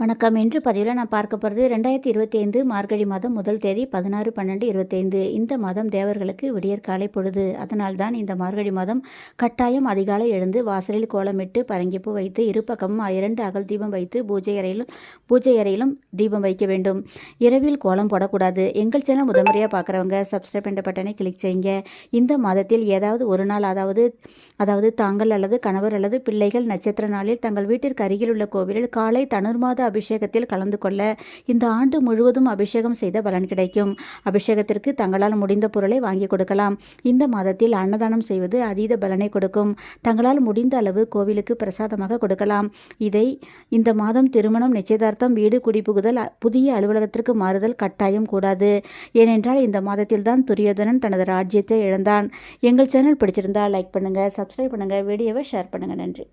வணக்கம். இன்று பதிவில் நான் பார்க்க போகிறது 2025 மார்கழி மாதம் முதல் தேதி 16/12/25. இந்த மாதம் தேவர்களுக்கு விடியற்காலை பொழுது. அதனால்தான் இந்த மார்கழி மாதம் கட்டாயம் அதிகாலை எழுந்து வாசலில் கோலமிட்டு பரங்கிப்பூ வைத்து இரு பக்கமும் 2 அகல் தீபம் வைத்து பூஜை அறையிலும் தீபம் வைக்க வேண்டும். இரவில் கோலம் போடக்கூடாது. எங்கள் சேனல் முதன்முறையாக பார்க்குறவங்க சப்ஸ்கிரைப் என்ற பட்டனை கிளிக் செய்யுங்க. இந்த மாதத்தில் ஏதாவது ஒரு நாள் அதாவது தாங்கள் அல்லது கணவர் அல்லது பிள்ளைகள் நட்சத்திர நாளில் தங்கள் வீட்டிற்கு அருகில் உள்ள கோவிலில் காலை தனுர்மாத அபிஷேகத்தில் கலந்து கொள்ள இந்த ஆண்டு முழுவதும் அபிஷேகம் செய்த பலன் கிடைக்கும். அபிஷேகத்திற்கு தங்களால் முடிந்த பொருளை வாங்கி கொடுக்கலாம். இந்த மாதத்தில் அன்னதானம் செய்வது அதீத பலனை கொடுக்கும். தங்களால் முடிந்த அளவு கோவிலுக்கு பிரசாதமாக கொடுக்கலாம். இந்த மாதம் திருமணம், நிச்சயதார்த்தம், வீடு குடிபுகுதல், புதிய அலுவலகத்திற்கு மாறுதல் கட்டாயம் கூடாது. ஏனென்றால் இந்த மாதத்தில் தான் துரியோதனன் தனது ராஜ்யத்தை இழந்தான். எங்கள் சேனல் பிடிச்சிருந்தா லைக் பண்ணுங்க, சப்ஸ்கிரைப் பண்ணுங்க, வீடியோவை ஷேர் பண்ணுங்க. நன்றி.